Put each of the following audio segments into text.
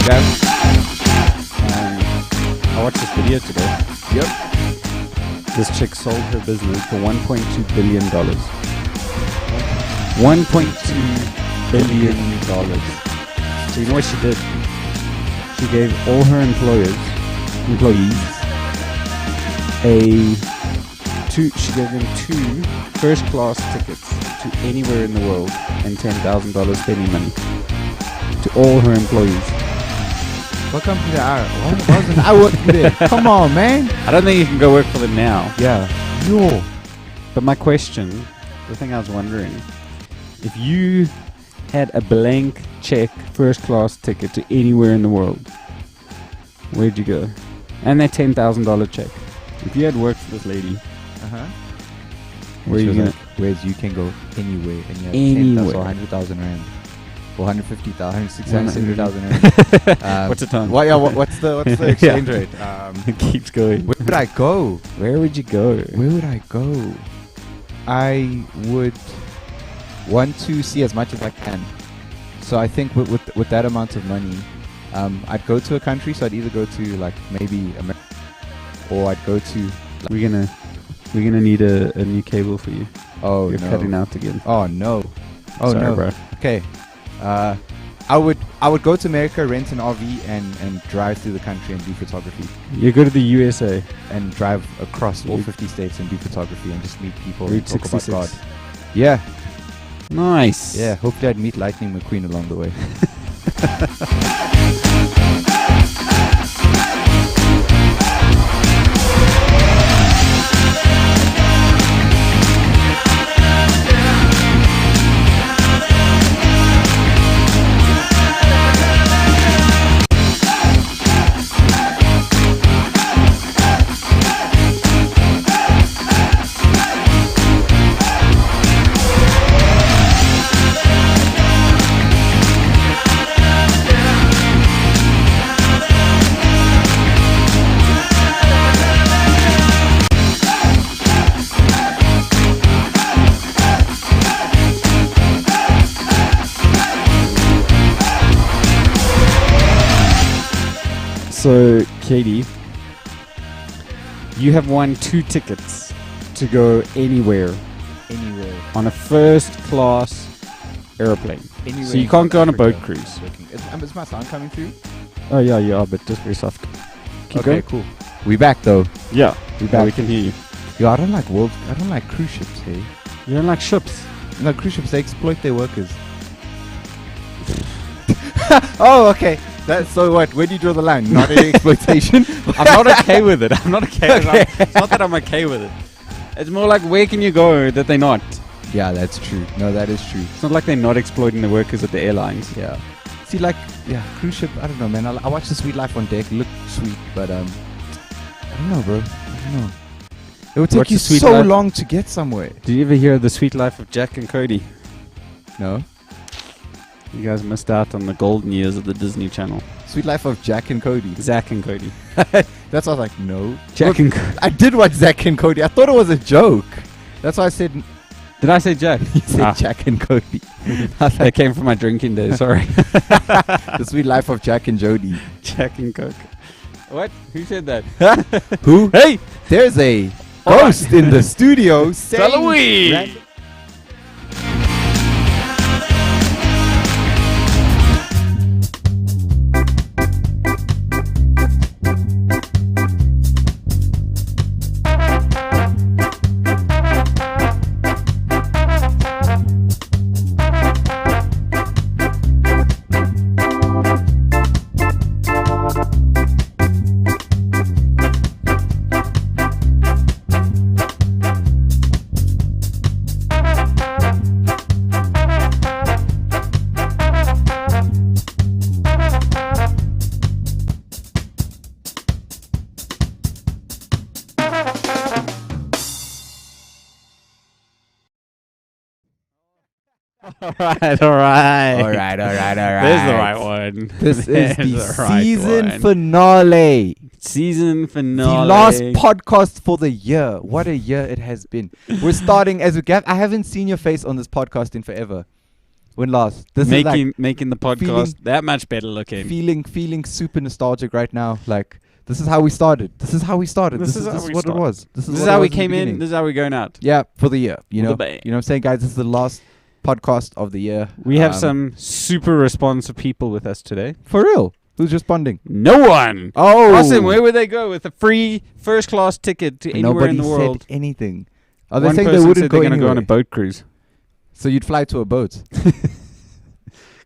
Guys, I watched this video today. yep. This chick sold her business for $1.2 billion. $1.2 billion. So you know what she did? She gave all her employees she gave them 2 first-class tickets to anywhere in the world and $10,000 spending money to all her employees. What company wasn't I working there? Come on, man. I don't think you can go work for them now. Yeah. Yo. But my question, the thing I was wondering, if you had a blank check first-class ticket to anywhere in the world, where'd you go? And that $10,000 check. If you had worked for this lady, where you gonna? Whereas you can go anywhere and you have Anywhere. 100,000 rand. 150,000, 670,000 rand. What's the time? What's the exchange rate? It keeps going. Where would I go? Where would you go? Where would I go? I would want to see as much as I can. So I think with that amount of money, I'd go to a country. So I'd either go to like maybe America, or I'd go to. We're gonna need a new cable for you. Oh, You're no. cutting out again. Oh no. Oh Sorry, no. bro. Okay. I would go to America, rent an RV, and drive through the country and do photography. You go to the USA. And drive across all 50 states and do photography and just meet people Route and talk about 66. God. Yeah. Nice. Yeah. Hopefully I'd meet Lightning McQueen along the way. So, Katie, you have won 2 tickets to go anywhere Anywhere. on a first-class airplane. Anywhere. So you in can't South go on a Africa. boat cruise. Is my sound coming through? Oh yeah, you are, but just very soft. Keep Okay, going. cool. We back though. Yeah, we back. We can hear you. Yo, I don't like cruise ships, hey. You don't like ships? No, cruise ships, they exploit their workers. Oh, okay. That's so what? Where do you draw the line? Not any exploitation? I'm not okay with it. I'm not okay with it. It's not that I'm okay with it. It's more like, where can you go that they're not? Yeah, that's true. No, that is true. It's not like they're not exploiting the workers at the airlines. Yeah. See, like, yeah, cruise ship, I don't know, man. I watched The Sweet Life on Deck. Looked sweet, but, I don't know, bro. I don't know. It would take What's you The Sweet so Life? long to get somewhere. Did you ever hear of the sweet life of Jack and Cody? No? You guys missed out on the golden years of the Disney Channel. Sweet Life of Jack and Cody. Zack and Cody. That's why I was like, no. Jack and Cody. I did watch Zack and Cody. I thought it was a joke. That's why I said, Did I say Jack? you said Jack and Cody. That came from my drinking days, sorry. The Sweet Life of Jack and Jody. Jack and Coke. What? Who said that? Who? Hey! There's a ghost in the studio saying Halloween! random- Alright. All right. There's the right one. This is There's the right season one. finale. Season finale. The last podcast for the year. What a year it has been. We're starting as we get. I haven't seen your face on this podcast in forever. Win last. This making the podcast feeling- that much better looking. feeling super nostalgic right now. Like, this is how we started. This is how we started. This This is is how this we is what started. it was. This This is is what how it we was in the came in. beginning. This is how we're going out. Yeah, for the year. You With know, the bang. you know what I'm saying, guys. This is the last podcast of the year. We have Um, some super responsive people with us today. for real. Who's responding? No one. Oh, Austin, where would they go with a free first class ticket to anywhere nobody in the world? said anything. Are they One saying person they wouldn't said go they're gonna go on a anywhere? boat cruise. So you'd fly to a boat?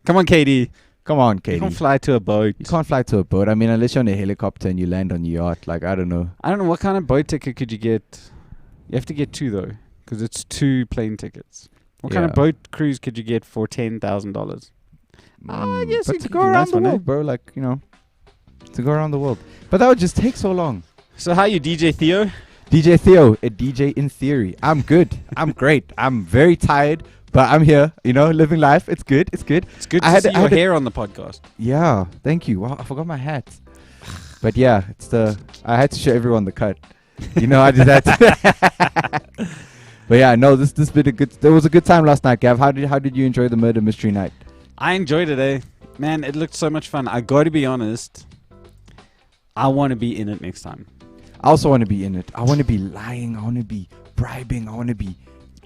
Come on, Katie. Come on, You Katie. can't fly to a boat. You can't fly to a boat. I mean, unless you're on a helicopter and you land on your yacht. Like, I don't know. I don't know what kind of boat ticket could you get. You have to get two though, because it's 2 plane tickets. What kind of Yeah. boat cruise could you get for $10,000? I guess but you to could go do a around nice the one, eh? world, bro. Like, you know, to go around the world. But that would just take so long. So how you, DJ Theo? DJ Theo, a DJ in theory. I'm good. I'm great. I'm very tired, but I'm here. You know, living life. It's good. It's good. It's good I to had- see I your had a- hair on the podcast. Yeah. Thank you. Wow, I forgot my hat. But yeah, it's the. I had to show everyone the cut. You know, I did that. But yeah, no, this been a good. There was a good time last night, Gav. How did you enjoy the murder mystery night? I enjoyed it, eh? Man, it looked so much fun. I got to be honest. I want to be in it next time. I also want to be in it. I want to be lying. I want to be bribing. I want to be.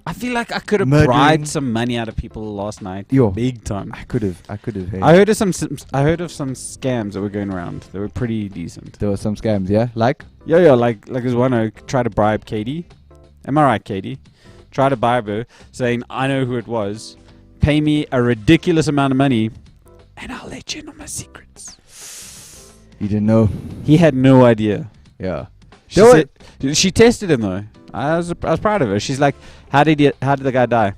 I feel like I could have Murdering. bribed some money out of people last night. Yo, Big time. I could have. Hey. I heard of some scams that were going around. They were pretty decent. There were some scams, yeah? Like? Yeah, like there's one who tried to bribe Katie. Am I right, Katie? Tried to bribe her, saying, I know who it was. Pay me a ridiculous amount of money, and I'll let you know my secrets. You didn't know? He had no idea. Yeah. She There said, she tested him though. I was proud of her. She's like, how did the guy die?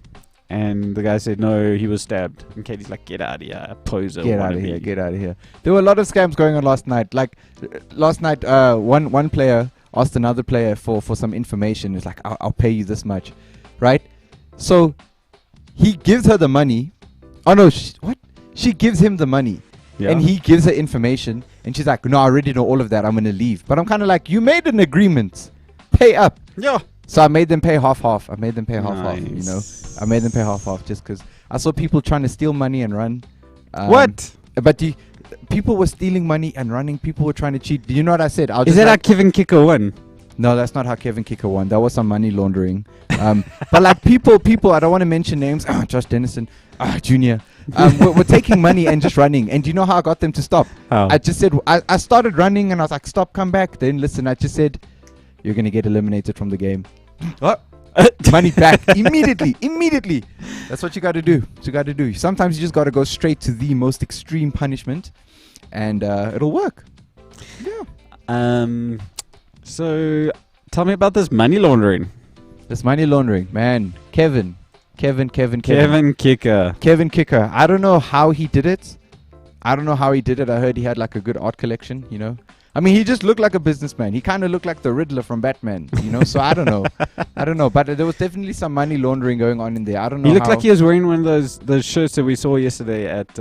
And the guy said, no, he was stabbed. And Katie's like, get out of here, poser. Get out of wannabe." here. Get out of here. There were a lot of scams going on last night. Like, last night, one player asked another player for some information. It's like, I'll pay you this much. Right? So, he gives her the money. Oh, no. What? She gives him the money. Yeah. And he gives her information. And she's like, no, I already know all of that. I'm going to leave. But I'm kind of like, you made an agreement. Pay up. Yeah. So I made them pay half. I made them pay half, you know. Nice. I made them pay half just because I saw people trying to steal money and run. What? But people were stealing money and running. People were trying to cheat. Do you know what I said? I was Is just that how like, Kevin Kicker won? no, that's not how Kevin Kicker won. That was some money laundering. But like people, I don't want to mention names. Josh Dennison, Junior. We're taking money and just running. And do you know how I got them to stop? Oh. I just said, I started running and I was like, stop, come back. Then listen, I just said, you're going to get eliminated from the game. What? Money back immediately. That's what you got to do. Sometimes you just got to go straight to the most extreme punishment and it'll work. Yeah. So tell me about this money laundering. This money laundering, man. Kevin Kevin Kicker. Kevin Kicker. I don't know how he did it. I heard he had like a good art collection, you know. I mean, he just looked like a businessman. He kind of looked like the Riddler from Batman, you know. So I don't know. But there was definitely some money laundering going on in there. I don't know. He looked like he was wearing one of those shirts that we saw yesterday at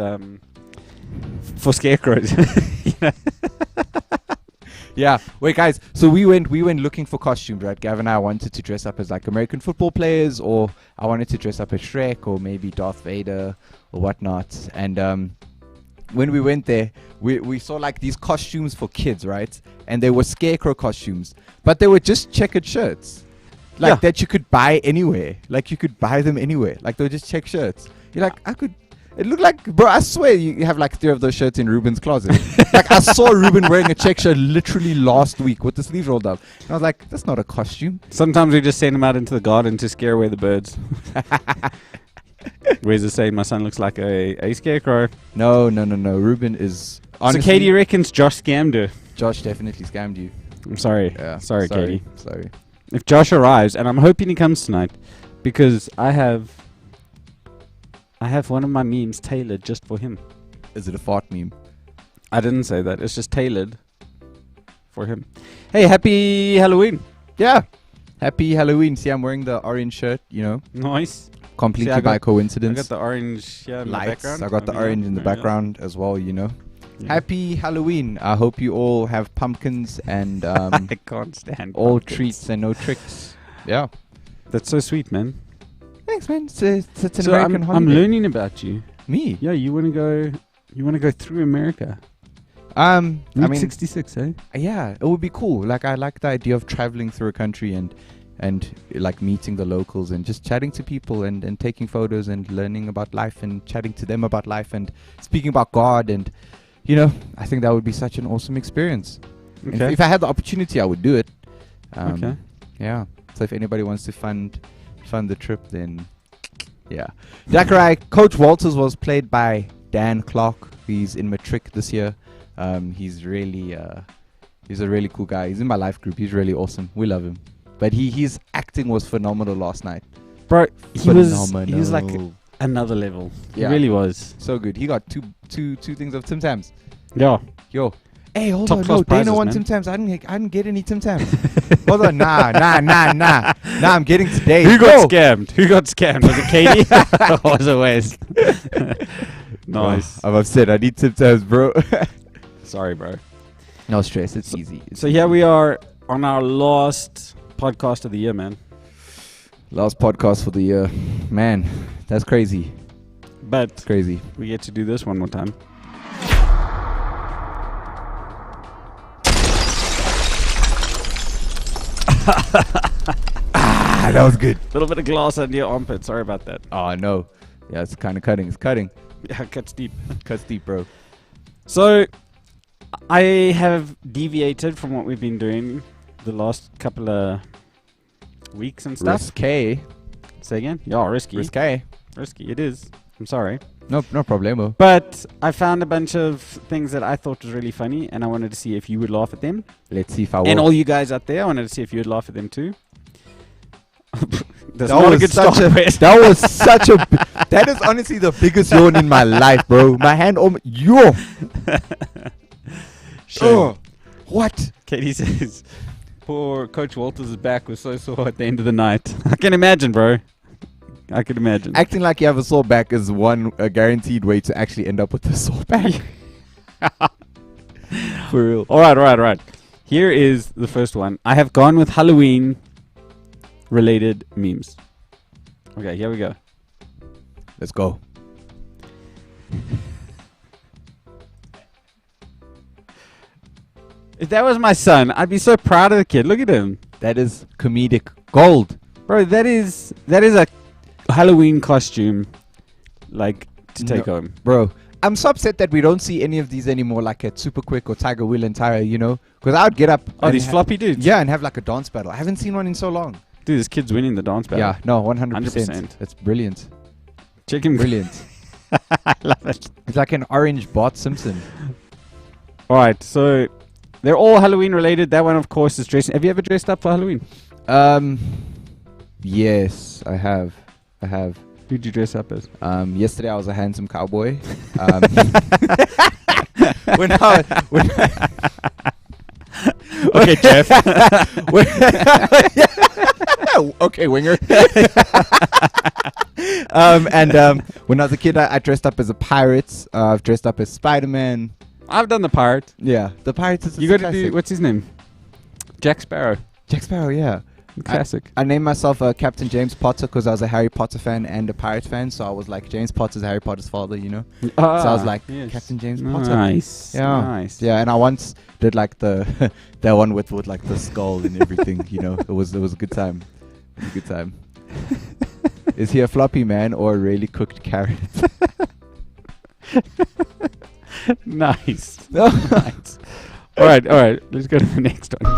for scarecrows. You know? Yeah. Wait, guys. So we went looking for costumes, right? Gavin and I wanted to dress up as like American football players, or I wanted to dress up as Shrek, or maybe Darth Vader, or whatnot. And when we went there, we saw like these costumes for kids, right? And they were scarecrow costumes, but they were just checkered shirts, like that you could buy anywhere. Like you could buy them anywhere. Like they were just check shirts. You're like, it looked like, bro, I swear you have like 3 of those shirts in Ruben's closet. Like I saw Ruben wearing a check shirt literally last week with the sleeves rolled up. And I was like, that's not a costume. Sometimes we just send him out into the garden to scare away the birds. Where's it saying my son looks like a scarecrow? No. Ruben is honestly, So Katie reckons Josh scammed her. Josh definitely scammed you. I'm sorry. Yeah. Sorry, Katie. Sorry. If Josh arrives, and I'm hoping he comes tonight, because I have one of my memes tailored just for him. Is it a fart meme? I didn't say that. It's just tailored for him. Hey, happy Halloween. Yeah. Happy Halloween. See, I'm wearing the orange shirt, you know, Nice. completely See, I by got coincidence. the orange in the Lights. background. I got the orange in the background as well, you know. Yeah. Happy Halloween. I hope you all have pumpkins and I can't stand all pumpkins. treats and no tricks. Yeah. That's so sweet, man. thanks, man. It's an So American I'm holiday. learning about you. Me? Yeah, you want to go? You want to go through America? I Route mean, 66, eh? yeah, it would be cool. Like, I like the idea of traveling through a country and like meeting the locals and just chatting to people and taking photos and learning about life and chatting to them about life and speaking about God. And, you know, I think that would be such an awesome experience. And Okay. if I had the opportunity, I would do it. Okay. Yeah. So if anybody wants to fund the trip, then yeah. Dakarai, Coach Walters was played by Dan Clark. He's in Matric this year. He's a really cool guy. He's in my life group. He's really awesome. We love him. But his acting was phenomenal last night. Bro, he was like Phenomenal. another level. Yeah. He really was. So good. He got two things of Tim Tams. Yeah. Yo. Hey, hold Top on. class No, Dana prizes, won man. Tim Tams. I didn't get any Tim Tams. Hold on. Nah. Nah, I'm getting today. Who got Yo. scammed? Who got scammed? Was it Katie or was it Wes? Nice. I'm upset. I need Tim Tams, bro. Sorry, bro. No stress. It's easy. So here we are on our last podcast of the year, man. Last podcast for the year. Man, that's crazy. But It's crazy. we get to do this one more time. That was good. A little bit of glass under your armpit. Sorry about that. Oh, no. Yeah, it's kind of cutting. It's cutting. Yeah, it cuts deep. Cuts deep, bro. So, I have deviated from what we've been doing the last couple of weeks and stuff. Risque. Say again? Yeah, risky. Risque. Risky, it is. I'm sorry. No problemo. But I found a bunch of things that I thought was really funny, and I wanted to see if you would laugh at them. Let's see if I will. And all you guys out there, I wanted to see if you would laugh at them too. That's That not a was good such start, a- Wes. That was such a... That is honestly the biggest yawn in my life, bro. My hand... Yo! Sure. What? Katie says, poor Coach Walters' back was so sore at the end of the night. I can imagine, bro. I can imagine. Acting like you have a sore back is a guaranteed way to actually end up with a sore back. For real. All right. Here is the first one. I have gone with Halloween-related memes. Okay, here we go. Let's go. If that was my son, I'd be so proud of the kid. Look at him. That is comedic gold. Bro, that is a Halloween costume, like, to take home. Bro, I'm so upset that we don't see any of these anymore, like at Super Quick or Tiger Wheel and Tyra, you know? Because I would get up. Oh, and these floppy dudes? Yeah, and have like a dance battle. I haven't seen one in so long. Dude, this kid's winning the dance battle. Yeah, no, 100%. 100%. It's brilliant. Check him. Brilliant. I love it. It's like an orange Bart Simpson. All right, so they're all Halloween related. That one, of course, is dressing. Have you ever dressed up for Halloween? Yes, I have. Who'd you dress up as? Yesterday I was a handsome cowboy. Okay, Jeff. Okay, winger. When I was a kid, I dressed up as a pirate. I've dressed up as Spider-Man. I've done the pirate. Yeah, the pirates is You got to do, what's his name? Jack Sparrow. Jack Sparrow. Yeah, Classic. I named myself Captain James Potter because I was a Harry Potter fan and a pirate fan. So I was like James Potter's Harry Potter's father, you know. So I was like Captain James Potter. Nice. Yeah. Nice. Yeah, and I once did like the that one with like the skull and everything. You know, it was a good time. It was a good time. Is he a floppy man or a really cooked carrot? Nice. Nice. All right. Let's go to the next one.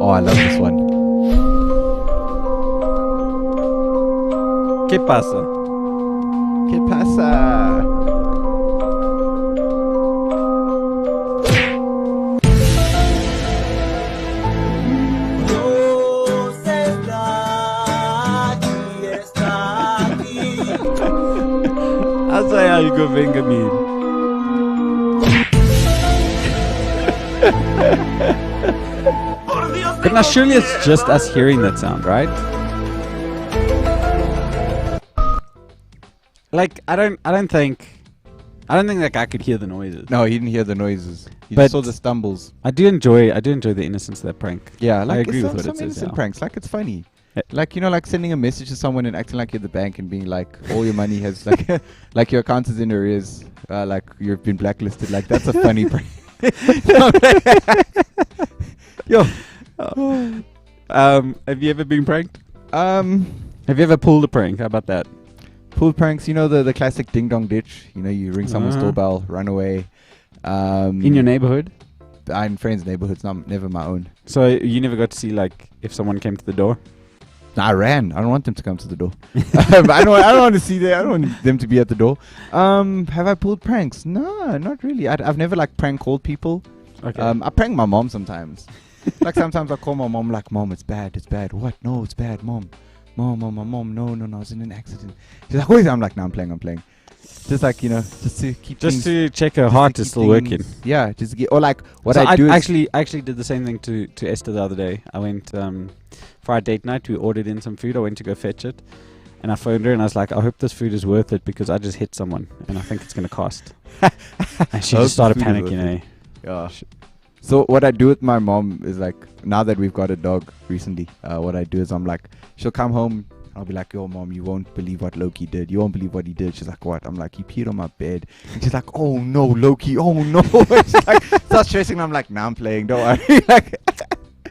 Oh, I love this one. ¿Qué pasa? ¿Qué pasa? How's algo venga bien? But now surely it's just us hearing that sound, right? Like I don't think I don't think that guy could hear the noises. No, he didn't hear the noises. He But- just saw the stumbles. I do enjoy the innocence of that prank. Yeah, like agree it's with some what it says, innocent yeah. pranks. Like it's funny. Yeah. Like like sending a message to someone and acting like you're at the bank and being like, all your money has like your account is in arrears, like you've been blacklisted. Like that's a funny prank. Yo, Have you ever been pranked? Have you ever pulled a prank? How about that? pool pranks. The classic ding dong ditch. You ring someone's Uh-huh. doorbell, run away. In your neighborhood? in friends' neighborhoods, never my own. So you never got to see like if someone came to the door? I ran. I don't want them to come to the door. I don't want to see them. I don't want them to be at the door. Have I pulled pranks? No, not really. I've never like prank called people. Okay. I prank my mom sometimes. Like sometimes I call my mom like, Mom, it's bad. What? No, it's bad, Mom. Mom, no, I was in an accident. She's like, wait. I'm like, no, I'm playing. Just like, just to keep just things, to check her just heart to is keep still working. things- Yeah, just to get, or like what So I do is actually did the same thing to Esther the other day. I went for our date night. We ordered in some food. I went to go fetch it, and I phoned her and I was like, I hope this food is worth it because I just hit someone and I think it's gonna cost. And she I hope just started the food is panicking. worth Eh? Yeah. So what I do with my mom is like, now that we've got a dog recently, what I do is I'm like, she'll come home. I'll be like, yo, Mom, you won't believe what Loki did. You won't believe what he did. She's like, what? I'm like, he peed on my bed. And she's like, oh, no, Loki. Oh, no. And she's like, starts stressing. I'm like, nah, I'm playing. Don't worry. Like,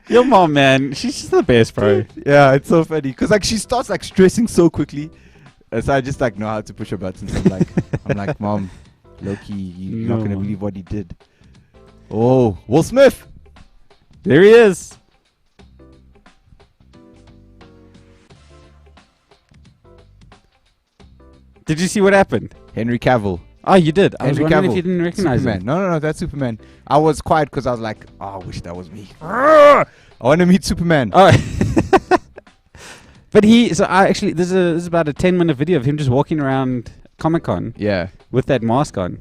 Your mom, man, she's just the best, bro. yeah, it's so funny. Because like she starts like stressing so quickly. And so I just like know how to push her buttons. I'm like, Mom, Loki, you're not going to No. believe what he did. Oh, Will Smith. There he is. Did you see what happened? Henry Cavill. Oh, you did. I was Henry wondering if Cavill. you didn't recognize Superman. him. No, that's Superman. I was quiet because I was like, oh, I wish that was me. I want to meet Superman. Oh. But this is about a 10-minute video of him just walking around Comic-Con Yeah. with that mask on.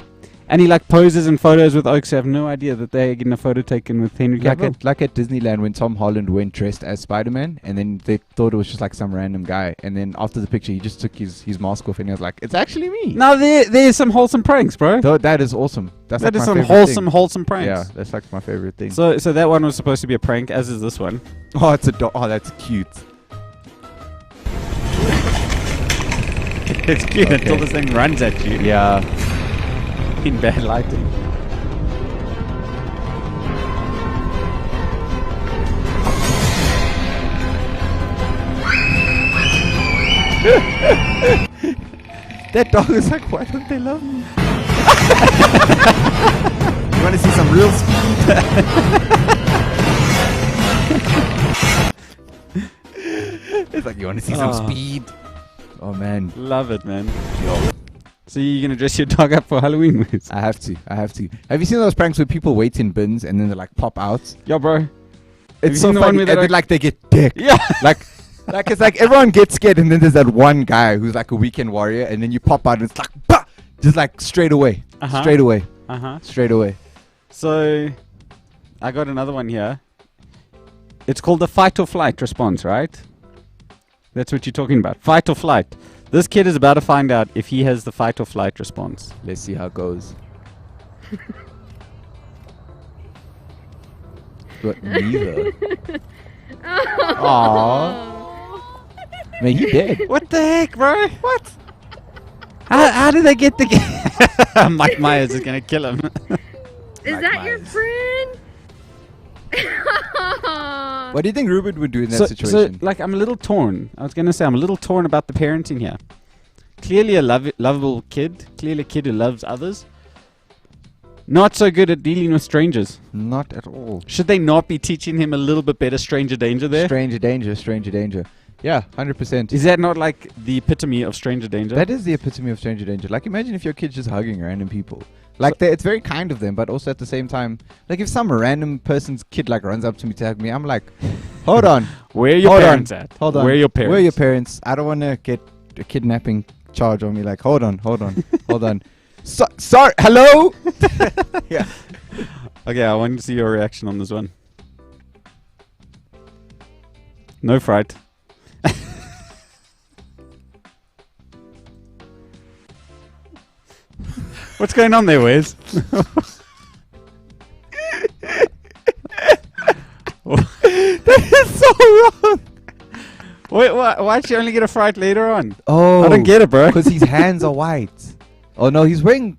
And he like poses in photos with Oaks who have no idea that they're getting a photo taken with Henry Cavill. Like at Disneyland when Tom Holland went dressed as Spider-Man and then they thought it was just like some random guy. And then after the picture, he just took his mask off and he was like, it's actually me. Now there's some wholesome pranks, bro. That is awesome. That's That like is my some favorite wholesome thing. pranks. Yeah, that's like my favorite thing. So that one was supposed to be a prank, as is this one. Oh, it's a dog. Oh, that's cute. It's cute Okay. until this thing runs at you Yeah. in bad lighting. That dog is like, why don't they love me? You want to see some real speed? It's like, you want to see some Ah. speed? Oh, man. Love it, man. So you're gonna dress your dog up for Halloween, Wiz? I have to. Have you seen those pranks where people wait in bins and then they like pop out? Yo, bro. you It's so seen the one funny. where And they're then like they get dick. Yeah. Like it's like everyone gets scared and then there's that one guy who's like a weekend warrior and then you pop out and it's like, bah! Just like straight away. Uh-huh. Straight away. Uh-huh. Straight away. So I got another one here. It's called the fight or flight response, right? That's what you're talking about. Fight or flight. This kid is about to find out if he has the fight or flight response. Let's see how it goes. What? Neither. Aww. Man, he dead. What the heck, bro? What? How did they get the Mike Myers is gonna kill him. Is Mike that your Myers. friend? What do you think Ruben would do in that So situation? like I'm a little torn. I was gonna say I'm a little torn about the parenting here. Clearly a lovable kid. Clearly a kid who loves others. Not so good at dealing with strangers. Not at all. Should they not be teaching him a little bit better stranger danger there? Stranger danger. Yeah, 100%. Is that not like the epitome of stranger danger? That is the epitome of stranger danger. Like, imagine if your kid's just hugging random people. Like, it's very kind of them, but also at the same time, like, if some random person's kid, like, runs up to me to hug me, I'm like, hold on. Where are your Hold on. parents at? Hold on. Where are your parents? Where are your parents? I don't want to get a kidnapping charge on me. Like, hold on. Hold on. Sorry. Hello? Yeah. Okay, I want to see your reaction on this one. No fright. What's going on there, Wes? That is so wrong. Wait, why'd she only get a fright later on? Oh, I don't get it, bro. Because his hands are white. Oh no, he's wearing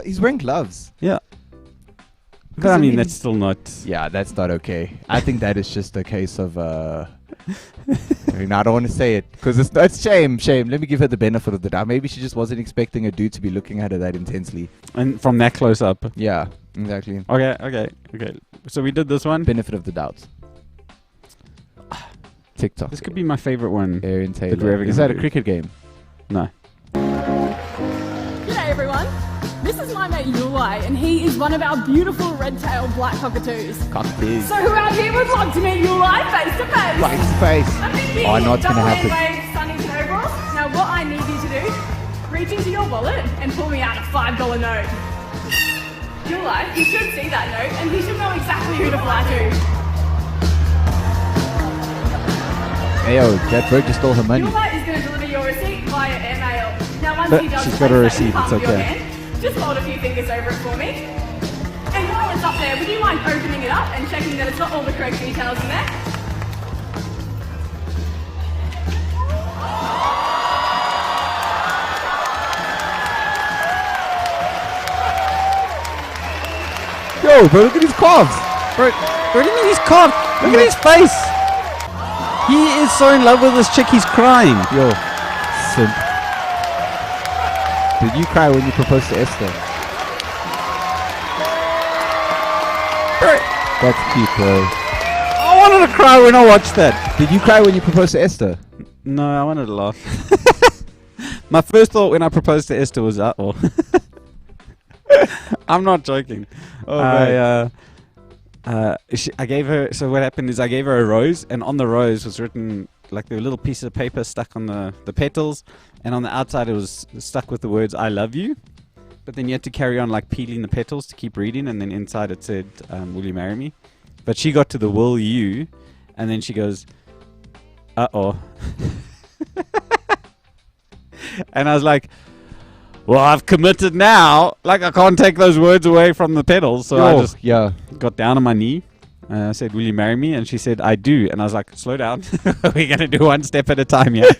he's wearing gloves. Yeah. But Because I I mean, mean- that's still not. Yeah, that's not okay. I think that is just a case of I mean, I don't want to say it because it's shame. Let me give her the benefit of the doubt. Maybe she just wasn't expecting a dude to be looking at her that intensely. And from that close up. Yeah, exactly. Okay. So we did this one. Benefit of the doubt. TikTok. This could be my favorite one. Aaron we're Taylor. ever Is gonna that a do. cricket game? No. G'day everyone, this is my mate Yulai and he is one of our beautiful red-tailed black cockatoos. Cocktails. So who out here would love to meet Yulai face to face? Right to face. I'm thinking Oh, I know what's gonna double happen. handwave sunnies and overalls. Now what I need you to do, reach into your wallet and pull me out a $5 note. Yulai, he should see that note and he should know exactly who to fly to. Hey, yo, that bird just stole her money. Yulai is going to deliver your receipt via airmail. Now once But he does she's place got a that in receipt, the palm it's of your okay. hand, just hold a few fingers over it for me. And while it's up there, would you mind opening it up and checking that it's got all the correct details in there? Yo, bro, look at his calves. Bro, what do you mean he's coughed? Look at his face. He is so in love with this chick, he's crying. Yo, simp. Did you cry when you proposed to Esther? That's cute, bro. I wanted to cry when I watched that. Did you cry when you proposed to Esther? No, I wanted to laugh. My first thought when I proposed to Esther was, uh-oh. I'm not joking. Oh, I gave her, so what happened is I gave her a rose, and on the rose was written, like there were little pieces of paper stuck on the petals, and on the outside it was stuck with the words, I love you. But then you had to carry on like peeling the petals to keep reading, and then inside it said, will you marry me? But she got to the will you, and then she goes, uh-oh. And I was like, well, I've committed now. Like, I can't take those words away from the petals. So I just yeah. got down on my knee. I said, will you marry me? And she said, I do. And I was like, slow down. We're going to do one step at a time, yeah?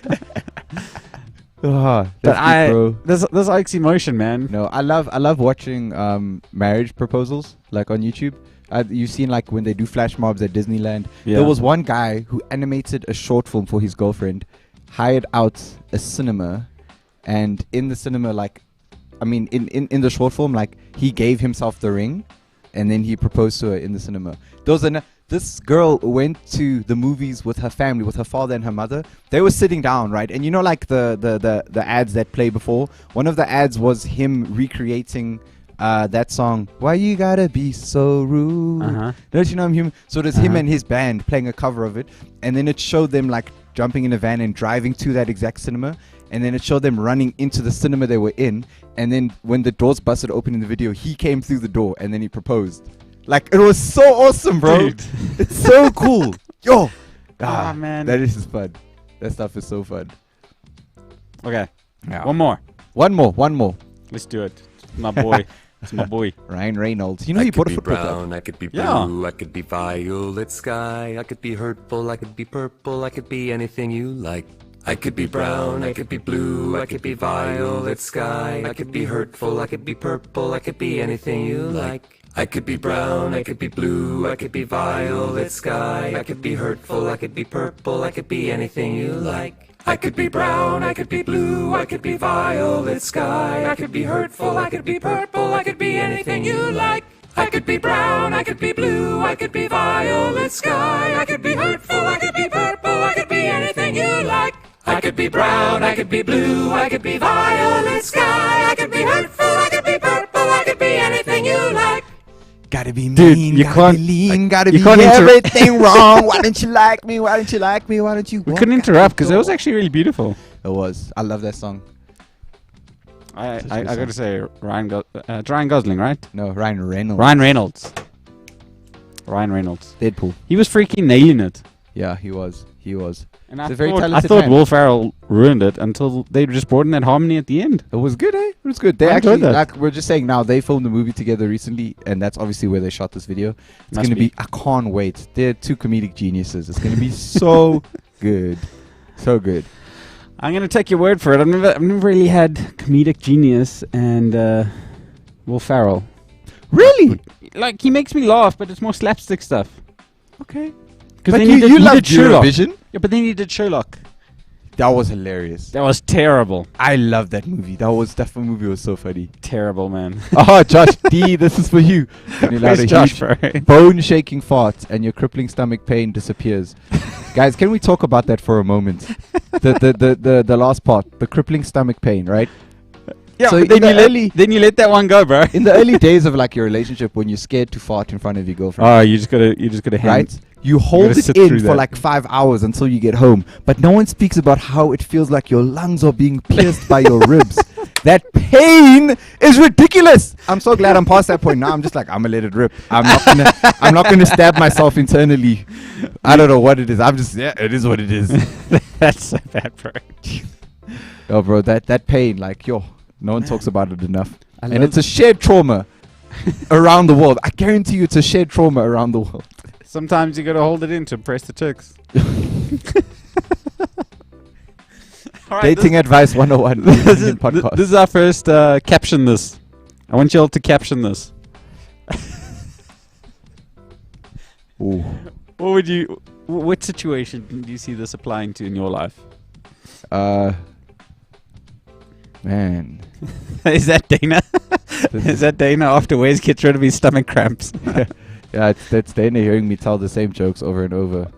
But But bro. this likes emotion, man. No, I love watching marriage proposals like on YouTube. You've seen like when they do flash mobs at Disneyland. Yeah. There was one guy who animated a short film for his girlfriend, hired out a cinema, and in the cinema, like, I mean, in the short film, like, he gave himself the ring, and then he proposed to her in the cinema. This girl went to the movies with her family, with her father and her mother. They were sitting down, right? And you know, like the ads that play before. One of the ads was him recreating that song. Why you gotta be so rude? Uh-huh. Don't you know I'm human? So there's him Uh-huh. and his band playing a cover of it, and then it showed them like jumping in a van and driving to that exact cinema. And then it showed them running into the cinema they were in. And then when the doors busted open in the video, he came through the door and then he proposed. Like, it was so awesome, bro. Dude. It's so cool. Yo. Ah, man. That is just fun. That stuff is so fun. Okay. Yeah. One more. One more. Let's do it. It's my boy. It's my boy. Ryan Reynolds. You know I he could bought a be football club. brown, I could be Yeah. blue, I could be violet sky, I could be hurtful, I could be purple, I could be anything you like. I could be brown, I could be blue, I could be violet sky, I could be hurtful, I could be purple, I could be anything you like. I could be brown, I could be blue, I could be violet sky, I could be hurtful, I could be purple, I could be anything you like. I could be brown, I could be blue, I could be violet sky, I could be hurtful, I could be purple, I could be anything you like. I could be brown, I could be blue, I could be violet sky, I could be hurtful, I could be purple, I could be anything you like. I could be brown, I could be blue, I could be violet sky, I could be hurtful, I could be purple, I could be anything you like. Gotta be Dude, mean, you gotta can't- be lean, gotta you be can't everything wrong. Why don't you like me? Why don't you like me? Why don't you? We walk couldn't out interrupt because the it was door? actually really beautiful. It was. I love that song. I Such a good got to say, Ryan Gosling, right? No, Ryan Reynolds. Ryan Reynolds. Ryan Reynolds. Deadpool. He was freaking nailing it. Yeah, he was. He was. And He's I a very thought, talented man. Will Ferrell ruined it until they just brought in that harmony at the end. It was good, eh? It was good. They I enjoyed actually, that. like we're just saying now, they filmed the movie together recently, and that's obviously where they shot this video. It's Must going to be. be. I can't wait. They're two comedic geniuses. It's going to be so good, so good. I'm gonna take your word for it. I've never really had comedic genius and Will Ferrell. Really? Like he makes me laugh, but it's more slapstick stuff. Okay. Because But then you he loved did Sherlock. Eurovision. Yeah, but then he did Sherlock. That was hilarious. That was terrible. I love that movie. That movie was so funny. Terrible, man. Oh, Josh D, this is for you. And you allowed Where's a Josh, huge bro? bone-shaking fart, and your crippling stomach pain disappears. Guys, can we talk about that for a moment? The last part, the crippling stomach pain, right? Yeah, So but then in the then you let that one go, bro. In the early days of like your relationship, when you're scared to fart in front of your girlfriend, Oh, you just gotta hand. right? You hold gotta it sit in through for that. like 5 hours until you get home, but no one speaks about how it feels like your lungs are being pierced by your ribs. That pain is ridiculous. I'm so glad I'm past that point now. I'm just like, I'm gonna let it rip. I'm not gonna stab myself internally. I don't know what it is. I'm just, yeah, it is what it is. That's so bad, bro. Oh, bro, that pain, like, no one talks about it enough. I And love- it's a shared trauma around the world. I guarantee you it's a shared trauma around the world. Sometimes you gotta hold it in to impress the chicks. All right, Dating advice 101. this is, podcast. this is our first caption this. I want you all to caption this. Ooh. What would you? What situation do you see this applying to in your life? Man. Is that Dana? Is that Dana after Wes gets rid of his stomach cramps? Yeah, that's Dana hearing me tell the same jokes over and over.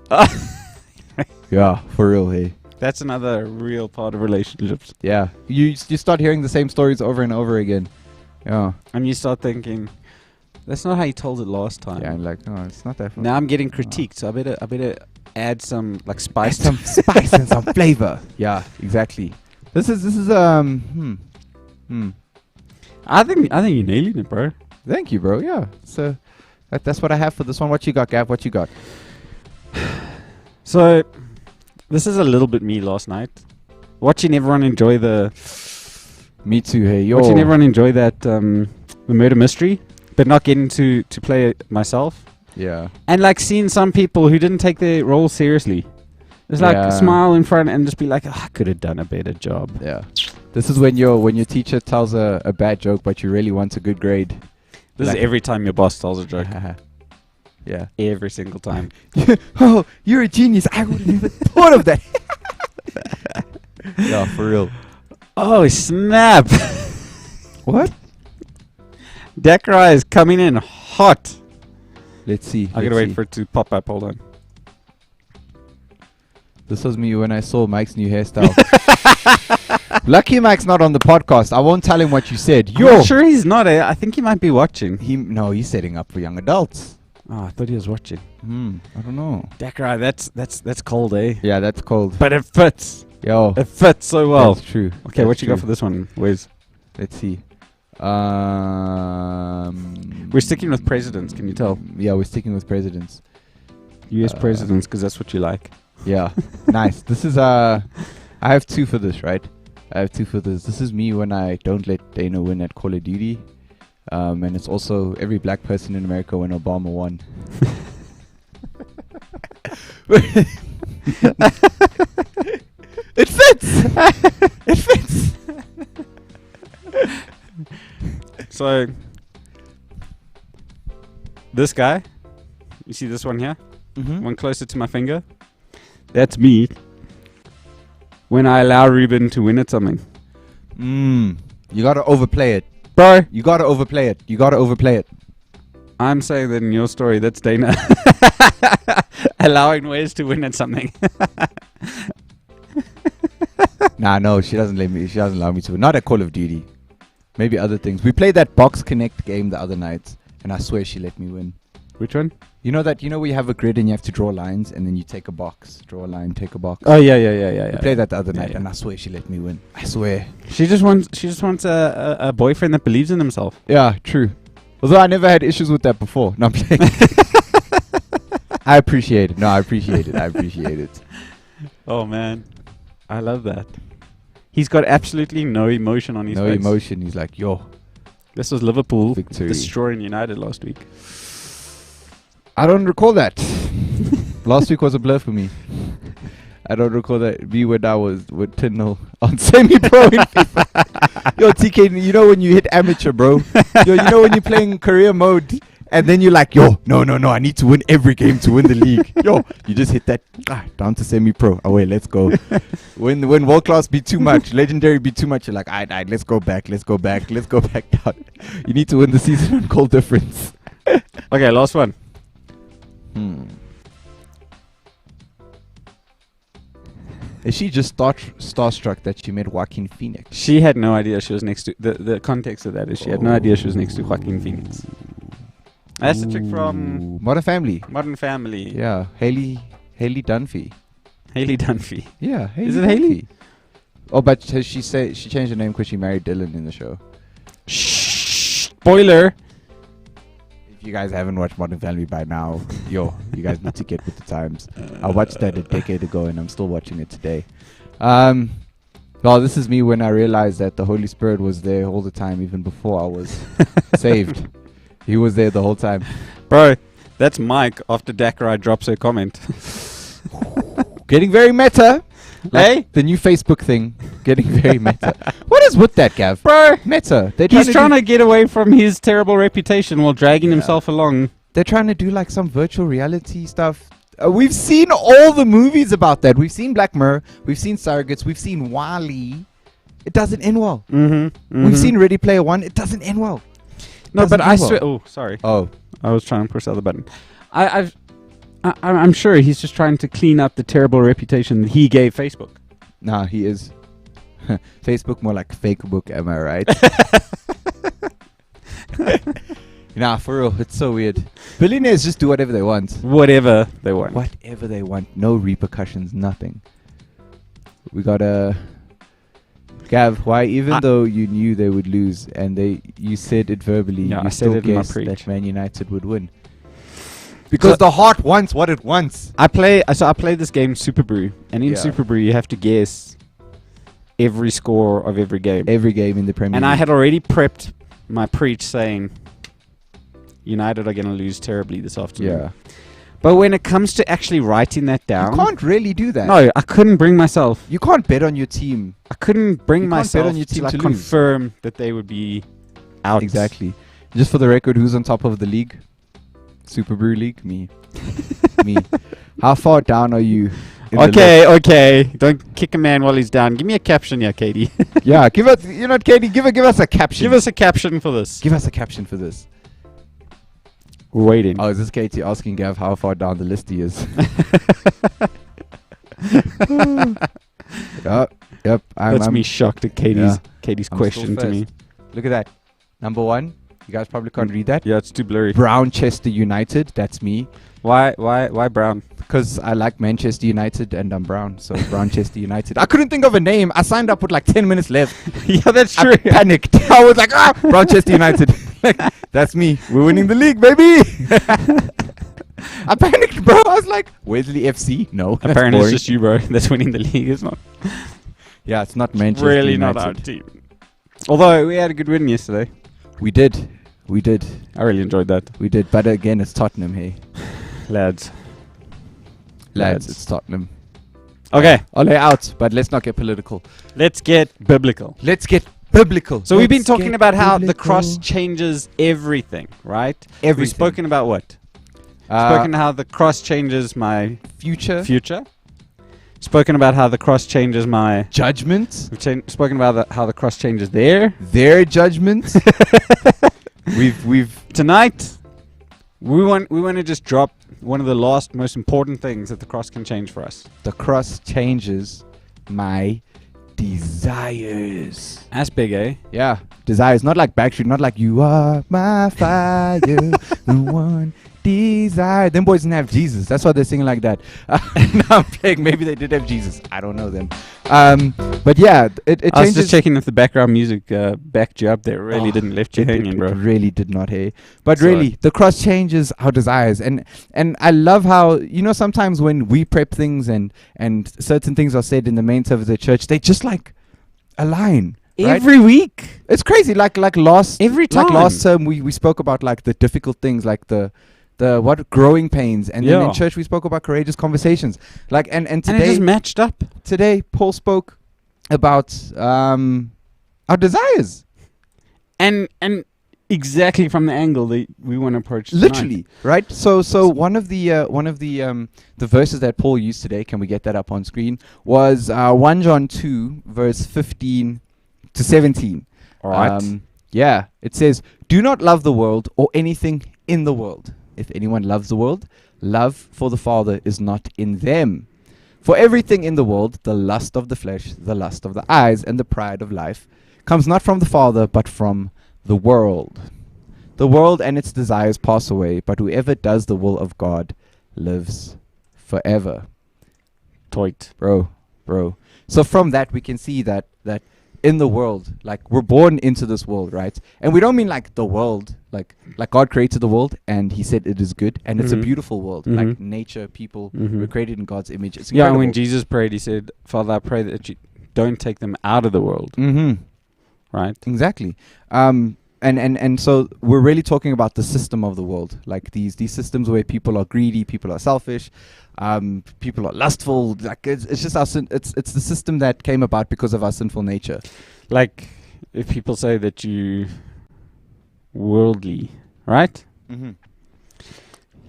Yeah, for real, hey. That's another real part of relationships. Yeah, you start hearing the same stories over and over again. Yeah, And you start thinking, that's not how you told it last time. yeah, I'm like, no, it's not that. Now I'm getting critiqued, so I better add some like spice. Some spice and some flavor. Yeah, exactly. This is I think you're nailing it, bro. Thank you, bro. Yeah, so that's what I have for this one. What you got, Gav? What you got? So, this is a little bit me last night. Watching everyone enjoy the Me too. Hey, yo. watching everyone enjoy that the murder mystery, but not getting to play it myself. Yeah. And like seeing some people who didn't take their role seriously. It's like Yeah. smile in front and just be like, I could have done a better job. Yeah. This is when your teacher tells a bad joke, but you really want a good grade. This Like- is every time your boss tells a joke. Yeah. Every single time. Oh, you're a genius. I would have never thought of that. Yeah, for real. Oh, snap. What? Dakar is coming in hot. Let's see. I gotta wait for it to pop up. Hold on. This was me when I saw Mike's new hairstyle. Lucky Mike's not on the podcast. I won't tell him what you said. I'm not sure he's not. I think he might be watching. No, he's setting up for young adults. Oh, I thought he was watching. I don't know. Dakar, that's cold, eh? Yeah, that's cold. But it fits. Yo, It fits so well. that's true. Okay, what That's you got true. for this one, Wes? Let's see. We're sticking with presidents. Can you tell? Yeah, we're sticking with presidents. U.S. presidents, because that's what you like. Yeah, nice. This is I have two for this, right? I have two for this. This is me when I don't let Dana win at Call of Duty, and it's also every black person in America when Obama won. It fits. It fits. So, this guy, you see this one here? Mm-hmm. One closer to my finger? That's me when I allow Ruben to win at something. You gotta overplay it. Bro, You gotta overplay it. You gotta overplay it. I'm saying that in your story, that's Dana allowing Wes to win at something. Nah, no, she doesn't let me. She doesn't allow me to. Not at Call of Duty. Maybe other things. We played that Box Connect game the other night, and I swear she let me win. Which one? You know that? You know where you have a grid and you have to draw lines, and then you take a box, draw a line, take a box. Oh yeah. We played that the other Yeah, night, yeah. and I swear she let me win. I swear. She just wants a boyfriend that believes in himself. Yeah, true. Although I never had issues with that before. No, I'm playing. I appreciate it. No, I appreciate it. I appreciate it. Oh man, I love that. He's got absolutely no emotion on his No face. emotion. He's like, yo, This was Liverpool victory. destroying United last week. I don't recall that. Last week was a blur for me. I don't recall that. Me when I was with 10-0 on semi-pro in FIFA. Yo, TK, you know when you hit amateur, bro? Yo, you know when you're playing career mode and then you're like, yo, no, I need to win every game to win the league. Yo, you just hit that down to semi-pro. Oh, wait, let's go. When world class be too much, legendary be too much, you're like, all right, let's go back down. You need to win the season on goal difference. Okay, last one. Is she just starstruck that she met Joaquin Phoenix? She had no idea she was next to... The context of that is she had no idea she was next to Joaquin Phoenix. That's the chick from Modern Family. Modern Family. Yeah, Haley Dunphy. Haley Dunphy. Yeah, Haley Is it Haley? Dunphy. Oh, but she changed her name because she married Dylan in the show. Shh. Spoiler. If you guys haven't watched Modern Family by now, you guys need to get with the times. I watched that a decade ago and I'm still watching it today. Well, this is me when I realized that the Holy Spirit was there all the time, even before I was saved. He was there the whole time. Bro, that's Mike after Dakarai drops her comment. Getting very meta. Hey? The new Facebook thing. Getting very meta. What is with that, Gav? Bro, Meta. he's trying to get away from his terrible reputation while dragging himself along. They're trying to do like some virtual reality stuff. We've seen all the movies about that. We've seen Black Mirror. We've seen Surrogates. We've seen WALL-E. It doesn't end well. We've seen Ready Player One. It doesn't end well. No, Doesn't but I end well. swear... Oh, sorry. Oh, I was trying to push the other button. I'm sure he's just trying to clean up the terrible reputation that he gave Facebook. nah, he is. Facebook more like fake book, am I right? Nah, for real, it's so weird. Billionaires just do whatever they want. Whatever they want. Whatever they want. No repercussions, nothing. We got a... Gav, why even though you knew they would lose and you said it verbally, Yeah, you I said still it in my guessed preach. that Man United would win? Because the heart wants what it wants. I play this game Super Brew, and in Yeah. Super Brew you have to guess every score of every game. Every game in the Premier And League. I had already prepped my preach saying United are going to lose terribly this afternoon. Yeah. But when it comes to actually writing that down, You can't really do that. no, I couldn't bring myself. You can't bet on your team. I couldn't bring You can't bet myself on your team to to lose. confirm that they would be out. Exactly. Just for the record, who's on top of the league? Super Brew League? Me. Me. How far down are you? in the list? Okay. Don't kick a man while he's down. Give me a caption here, Katie. Yeah, give us, Katie, give us a caption. Give us a caption for this. Give us a caption for this. We're waiting. Oh, is this Katie asking Gav how far down the list he is? Yep. That's me shocked at Katie's I'm still question to me. first. Look at that. Number one. You guys probably can't read that. Yeah, it's too blurry. Brownchester United. That's me. Why brown? Because I like Manchester United and I'm brown. So Brownchester United. I couldn't think of a name. I signed up with like 10 minutes left. Yeah, that's I true. panicked. I was like, Brownchester United. Like, that's me. We're winning the league, baby. I panicked, bro. I was like, Wesley FC? No. that's Apparently it's boring. just you, bro. That's winning the league. It's not Yeah, it's not Manchester really United. not our team. Although we had a good win yesterday. We did. I really enjoyed that. But again, it's Tottenham, hey. Lads. Lads, it's Tottenham. Okay, Ole out, but let's not get political. let's get biblical. Let's get biblical. So we've been Let's talking get about how the biblical. cross changes everything, right? Everything. We've spoken about what? Uh, Spoken how the cross changes my future. future. Spoken about how the cross changes my... Judgment. We've spoken about how the cross changes there. Their judgment. we've Tonight, we want to just drop one of the last most important things that the cross can change for us. the cross changes my desires. That's big, eh? Yeah, desires. Not like Backstreet. Not like you are my fire, the one desire. Them boys didn't have Jesus. That's why they're singing like that. No, I'm playing. Maybe they did have Jesus. I don't know them. But yeah, it I was changes. just checking if the background music backed you up there. Really didn't left you It hanging, bro. really did not, hey. But Sorry. really, the cross changes our desires, and I love how, you know, sometimes when we prep things and certain things are said in the main service of the church, they just like align. Right? Every week. It's crazy. Like last Every like time. last term, we spoke about like the difficult things, like the what growing pains, and then in Yeah. church we spoke about courageous conversations. Like and And it today just matched up. Paul spoke about our desires. And exactly from the angle that we want to approach tonight. Literally, right? So one of the verses that Paul used today, can we get that up on screen, was 1 John 2 verse 15 to 17. All right. Yeah, it says, "Do not love the world or anything in the world. If anyone loves the world, love for the Father is not in them. For everything in the world, the lust of the flesh, the lust of the eyes, and the pride of life, comes not from the Father, but from the world. The world and its desires pass away, but whoever does the will of God lives forever." Toit. Bro. So from that, we can see that in the world, like, we're born into this world, right? And we don't mean like the world, like God created the world and he said it is good, and it's a Mhm. beautiful world, Mhm. like nature, people, Mhm. we're created in God's image. It's Yeah, and incredible. when Jesus prayed, he said, "Father, I pray that you don't take them out of the world." Mm-hmm. Right? Exactly. And so we're really talking about the system of the world, like these systems where people are greedy, people are selfish, people are lustful. Like it's just our it's the system that came about because of our sinful nature. Like, if people say that you worldly, right? Mm-hmm.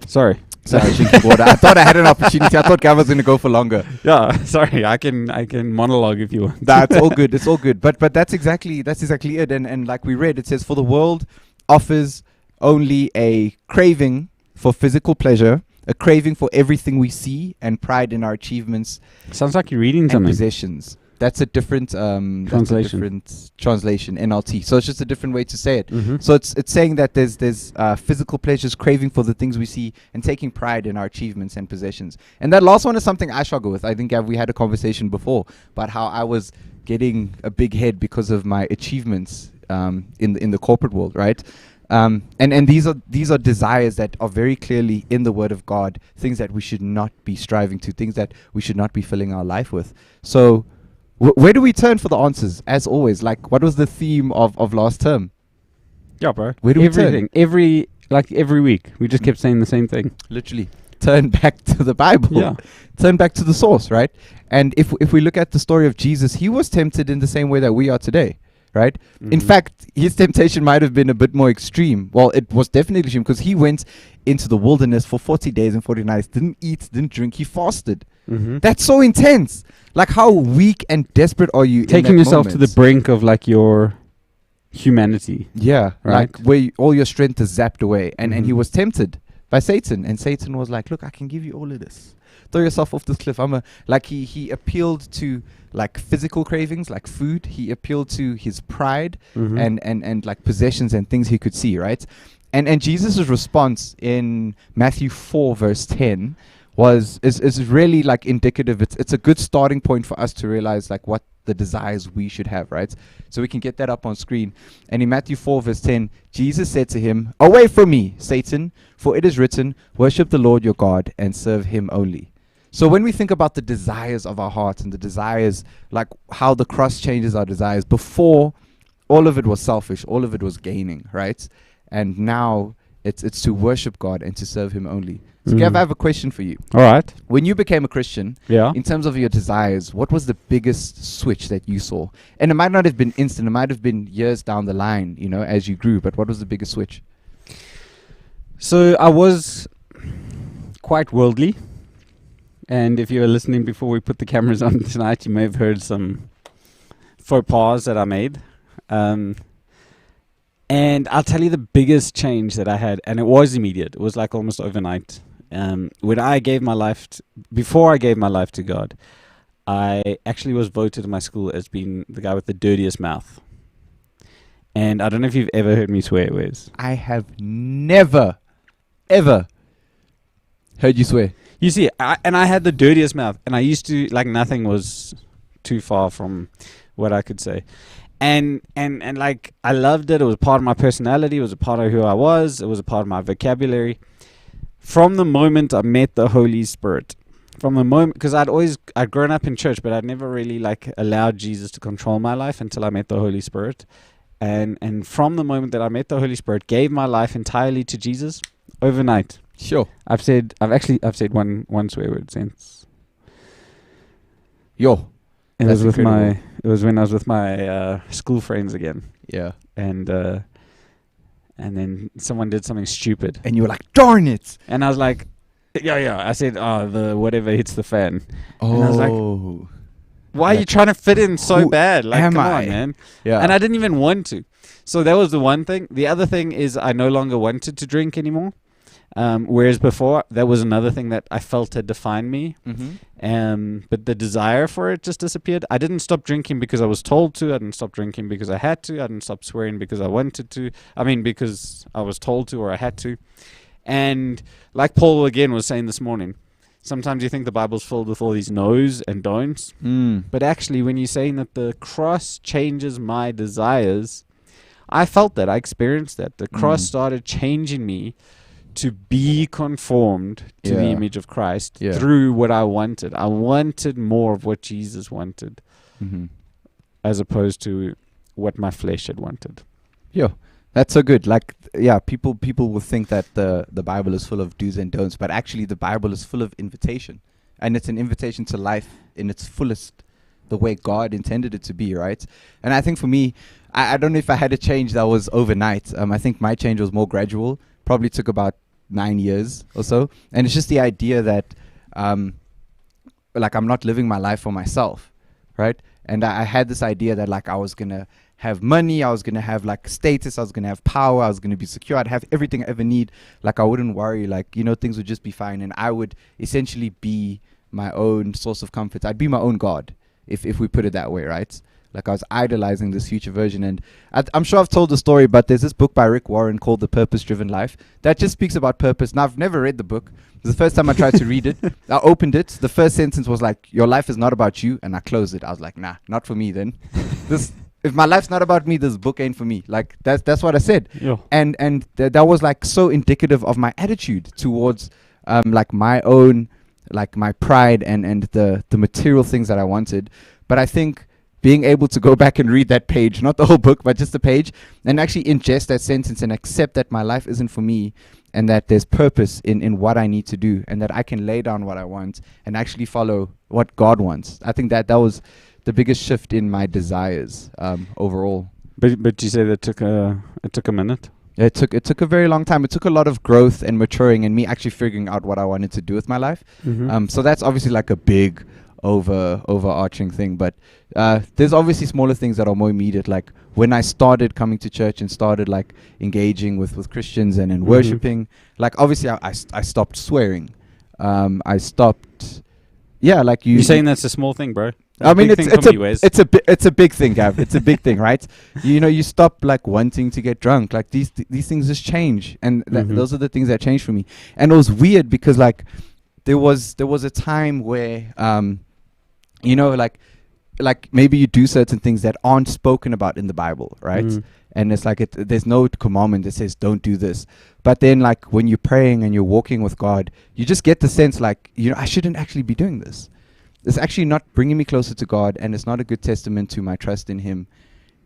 Sorry. Sorry, drinking water. I thought I had an opportunity. I thought Gav was going to go for longer. Yeah, sorry. I can monologue if you want. That's all good. It's all good. But that's exactly it. And like we read, it says, "For the world offers only a craving for physical pleasure, a craving for everything we see, and pride in our achievements Sounds like you're reading and something. possessions." That's a different translation, NLT. So it's just a different way to say it. Mm-hmm. So it's saying that there's physical pleasures, craving for the things we see, and taking pride in our achievements and possessions. And that last one is something I struggle with. I think we had a conversation before about how I was getting a big head because of my achievements in the corporate world, right? And these are desires that are very clearly in the Word of God, things that we should not be striving to, things that we should not be filling our life with. So where do we turn for the answers? As always, like, what was the theme of last term? Yeah, bro. Where do we Everything. Every week. We just kept saying the same thing. Literally, turn back to the Bible. Yeah. Turn back to the source, right? And if we look at the story of Jesus, he was tempted in the same way that we are today, right? In Mhm. fact, his temptation might have been a bit more extreme. Well, it was definitely extreme because he went into the wilderness for 40 days and 40 nights, didn't eat, didn't drink, he fasted. Mhm. That's so intense. Like, how weak and desperate are you Taking in that yourself to the moment? brink of like your humanity. Yeah, Right. like where all your strength is zapped away. And he Mhm. was tempted by Satan. And Satan was like, "Look, I can give you all of this. Throw yourself off this cliff." He appealed to like physical cravings, like food. He appealed to his pride Mhm. and like possessions and things he could see, right? And Jesus' response in Matthew 4 verse 10 is really like indicative. It's a good starting point for us to realize like what the desires we should have, right? So we can get that up on screen. And in Matthew 4 verse 10, Jesus said to him, "Away from me, Satan, for it is written, worship the Lord your God and serve him only." So when we think about the desires of our hearts and the desires, like how the cross changes our desires, before all of it was selfish, all of it was gaining, right? And now it's to worship God and to serve him only. So Gav, Mhm. I have a question for you. All right. When you became a Christian, Yeah. in terms of your desires, what was the biggest switch that you saw? And it might not have been instant, it might have been years down the line, you know, as you grew, but what was the biggest switch? So I was quite worldly. And if you were listening before we put the cameras on tonight, you may have heard some faux pas that I made. And I'll tell you the biggest change that I had, and it was immediate. It was like almost overnight. When I gave my life, before I gave my life to God, I actually was voted in my school as being the guy with the dirtiest mouth. And I don't know if you've ever heard me swear, Wes. I have never, ever Heard you swear. You see, I had the dirtiest mouth, and I used to, like, nothing was too far from what I could say. And like, I loved it. It was part of my personality. It was a part of who I was. It was a part of my vocabulary. From the moment I met the Holy Spirit, from the moment, because I'd grown up in church, but I'd never really, like, allowed Jesus to control my life until I met the Holy Spirit. And from the moment that I met the Holy Spirit, gave my life entirely to Jesus overnight. Sure. I've said one swear word since. Yo. It That's was incredible. it was when I was with my school friends again, Yeah. and then someone did something stupid, And you were like, darn it. and I was like, yeah. I said, the whatever hits the fan. Oh. And I was like, why are you Like, trying to fit in so who bad? Like, am come I? on, man. yeah. And I didn't even want to. So that was the one thing. The other thing is I no longer wanted to drink anymore. Whereas before, that was another thing that I felt had defined me. But the desire for it just disappeared. I didn't stop drinking because I was told to. I didn't stop drinking because I had to. I didn't stop swearing because I wanted to. I mean, because I was told to or I had to. And like Paul again was saying this morning, sometimes you think the Bible's filled with all these no's and don'ts. But actually, when you're saying that the cross changes my desires, I felt that. I experienced that. The cross started changing me to be conformed to the Yeah. image of Christ Yeah. through what I wanted. I wanted more of what Jesus wanted as opposed to what my flesh had wanted. Yo, that's so good. Like, yeah, people will think that the Bible is full of do's and don'ts, but actually the Bible is full of invitation, and it's an invitation to life in its fullest, the way God intended it to be, right? And I think for me, I don't know if I had a change that was overnight. I think my change was more gradual. Probably took about 9 years or so, and it's just the idea that, like, I'm not living my life for myself, right? And I had this idea that, like, I was gonna have money, I was gonna have, like, status, I was gonna have power, I was gonna be secure, I'd have everything I ever need. Like, I wouldn't worry, like, you know, things would just be fine, and I would essentially be my own source of comfort. I'd be my own God, if we put it that way, right? Like, I was idolizing this future version. And I'm sure I've told the story, but there's this book by Rick Warren called The Purpose-Driven Life that just speaks about purpose. Now, I've never read the book. It was the first time I tried to read it. I opened it. The first sentence was like, your life is not about you. And I closed it. I was like, nah, not for me then. If my life's not about me, this book ain't for me. Like, that's what I said. Yeah. And that was, like, so indicative of my attitude towards, like, my own, like, my pride and the material things that I wanted. But I think being able to go back and read that page, not the whole book, but just the page, and actually ingest that sentence and accept that my life isn't for me, and that there's purpose in what I need to do, and that I can lay down what I want and actually follow what God wants. I think that was the biggest shift in my desires overall. But you say that it took a minute. It took a very long time. It took a lot of growth and maturing and me actually figuring out what I wanted to do with my life. So that's obviously like a big overarching thing, but there's obviously smaller things that are more immediate, like when I started coming to church and started, like, engaging with Christians and worshiping. Like, obviously I stopped swearing. I stopped, like, You're saying that's a small thing, bro? I mean, it's a big thing, Gav. It's a big thing, right? You know, you stop, like, wanting to get drunk. Like, these things just change, and those are the things that changed for me. And it was weird because, like, there was a time where you know, like maybe you do certain things that aren't spoken about in the Bible, right? And it's like there's no commandment that says don't do this. But then, like, when you're praying and you're walking with God, you just get the sense, like, you know, I shouldn't actually be doing this. It's actually not bringing me closer to God, and it's not a good testament to my trust in Him.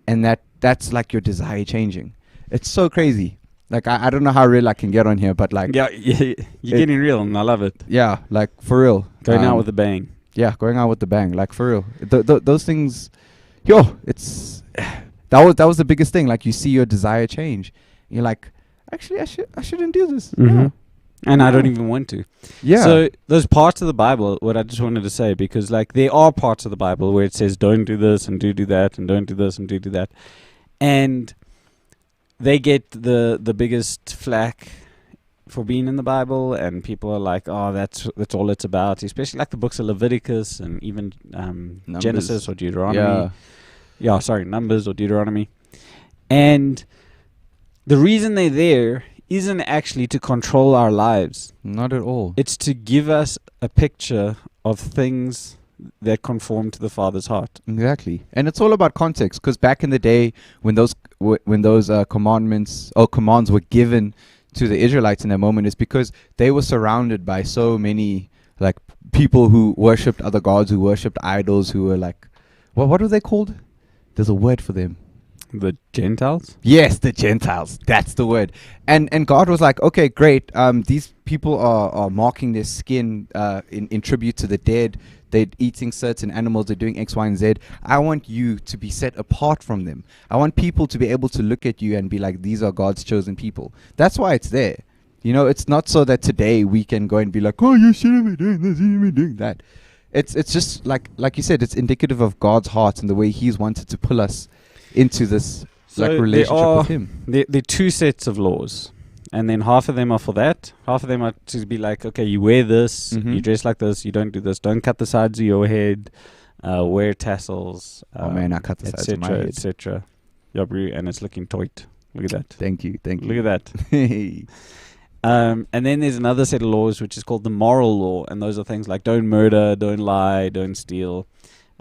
And that's like your desire changing. It's so crazy. Like, I don't know how real I can get on here, but, like, yeah, you're getting real, and I love it. yeah, like, for real. Going out with a bang. Yeah, going out with the bang, like, for real. Those things, it's that was the biggest thing. Like, you see your desire change. You're like, actually, I shouldn't do this. Yeah. And I don't even want to. Yeah. So those parts of the Bible, what I just wanted to say, because, like, there are parts of the Bible where it says don't do this and do that and don't do this and do that, and they get the biggest flack for being in the Bible, and people are like, oh, that's all it's about, especially like the books of Leviticus and even Genesis or Deuteronomy. Numbers or Deuteronomy. And the reason they're there isn't actually to control our lives. Not at all. It's to give us a picture of things that conform to the Father's heart. Exactly, and it's all about context. Because back in the day, when those commandments or commands were given to the Israelites in that moment, is because they were surrounded by so many like people who worshipped other gods, who worshipped idols, who were like, what were they called? There's a word for them. The Gentiles? Yes, the Gentiles. That's the word. And God was like, okay, great. These people are marking their skin in tribute to the dead. They're eating certain animals. They're doing X, Y, and Z. I want you to be set apart from them. I want people to be able to look at you and be like, these are God's chosen people. That's why it's there. You know, it's not so that today we can go and be like, oh, you shouldn't be doing this, you shouldn't be doing that. It's just like you said, it's indicative of God's heart and the way He's wanted to pull us into this relationship with Him. There are two sets of laws, and then half of them are for that. Half of them are to be like, okay, you wear this, you dress like this, you don't do this, don't cut the sides of your head, wear tassels. Oh man, I cut the sides of my head. Etc. Yeah, bro, and it's looking tight. Look at that. Thank you. Look at that. And then there's another set of laws which is called the moral law, and those are things like don't murder, don't lie, don't steal.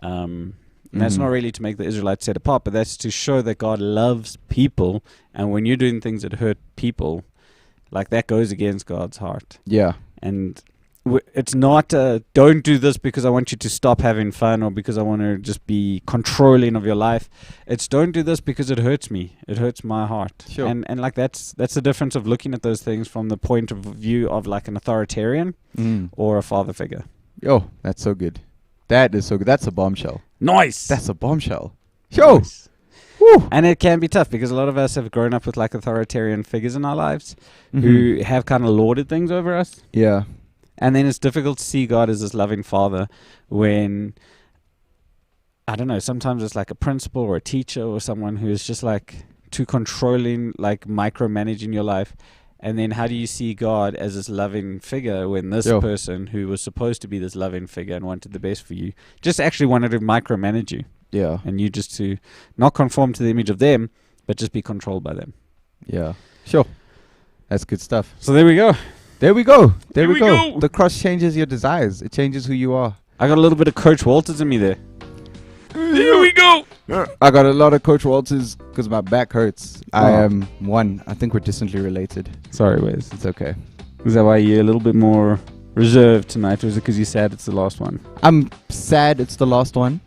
And that's not really to make the Israelites set apart, but that's to show that God loves people, and when you're doing things that hurt people, like that goes against God's heart. Yeah. And it's not don't do this because I want you to stop having fun or because I want to just be controlling of your life. It's don't do this because it hurts me. It hurts my heart. Sure. And like that's the difference of looking at those things from the point of view of like an authoritarian or a father figure. Yo, that's so good. That is so good. That's a bombshell. Nice. That's a bombshell. Yo. Nice. Woo. And it can be tough because a lot of us have grown up with like authoritarian figures in our lives who have kind of lorded things over us. Yeah. And then it's difficult to see God as this loving father when, I don't know, sometimes it's like a principal or a teacher or someone who is just like too controlling, like micromanaging your life. And then how do you see God as this loving figure when this person who was supposed to be this loving figure and wanted the best for you just actually wanted to micromanage you? Yeah. And you just to not conform to the image of them, but just be controlled by them. Yeah. Sure. That's good stuff. So there we go. There we go. There we go. The cross changes your desires. It changes who you are. I got a little bit of Coach Walters in me there. Here we go. I got a lot of Coach Walters because my back hurts. I am one. I think we're distantly related. Sorry, Wes. It's okay. Is that why you're a little bit more reserved tonight, or is it because you're sad it's the last one? I'm sad it's the last one.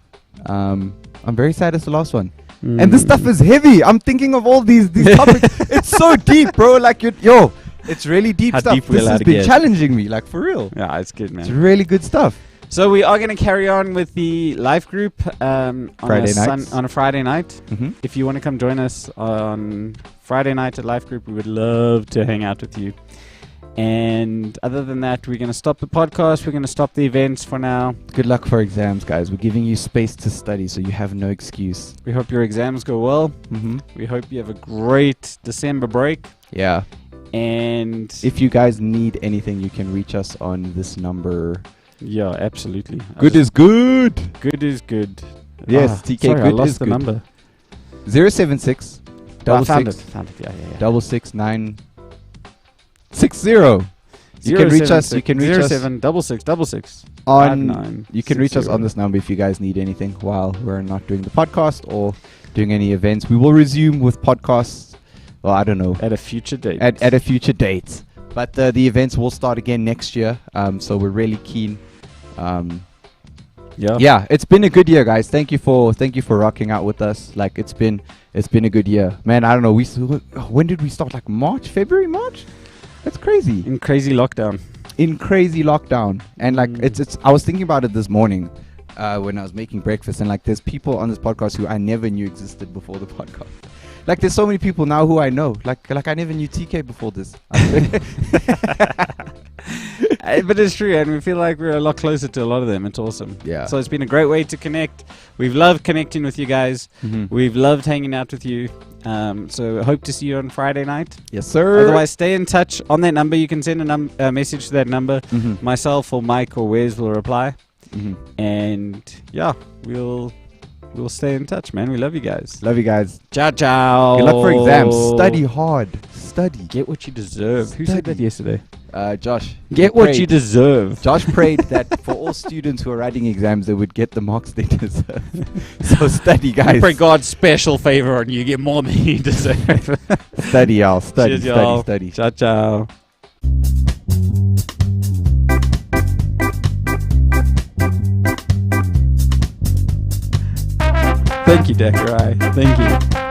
I'm very sad it's the last one. And this stuff is heavy. I'm thinking of all these topics. It's so deep, bro. Like, it's really deep How stuff. deep we're This allowed has to been get. challenging me, like, for real. Yeah, it's good, man. It's really good stuff. So we are going to carry on with the live group on a Friday night. If you want to come join us on Friday night at live group, we would love to hang out with you. And other than that, we're going to stop the podcast. We're going to stop the events for now. Good luck for exams, guys. We're giving you space to study, so you have no excuse. We hope your exams go well. We hope you have a great December break. Yeah. And if you guys need anything, you can reach us on this number. Yeah, absolutely. Good is good. Good is good. Yes, TK, sorry, good I lost is the good. number. 076 I found it. 66960. You can reach us. You can reach us 076666 on. You can reach us on this number if you guys need anything while we're not doing the podcast or doing any events. We will resume with podcasts. Well, I don't know. At a future date. At a future date. But the events will start again next year. So we're really keen. Yeah, it's been a good year, guys. Thank you for rocking out with us. Like it's been a good year, man. I don't know. When did we start? Like February, March. That's crazy. In crazy lockdown. And like it's. I was thinking about it this morning when I was making breakfast, and like there's people on this podcast who I never knew existed before the podcast. Like there's so many people now who I know. Like I never knew TK before this. But it's true, and we feel like we're a lot closer to a lot of them. It's awesome. Yeah. So it's been a great way to connect. We've loved connecting with you guys. We've loved hanging out with you. So I hope to see you on Friday night. Yes, sir. Otherwise, stay in touch on that number. You can send a message to that number. Myself or Mike or Wes will reply. And yeah, we'll we'll stay in touch, man. We love you guys. Love you guys. Ciao, ciao. Good luck for exams. Study hard. Study. Get what you deserve. Who said that Study. yesterday? Josh. Get he what prayed. you deserve. Josh prayed that for all students who are writing exams, they would get the marks they deserve. So study, guys. Pray God's special favor on you. Get more than you deserve. Study, y'all. Study, Cheers, study, y'all. study. Ciao, ciao. Thank you, Dakarai. Thank you.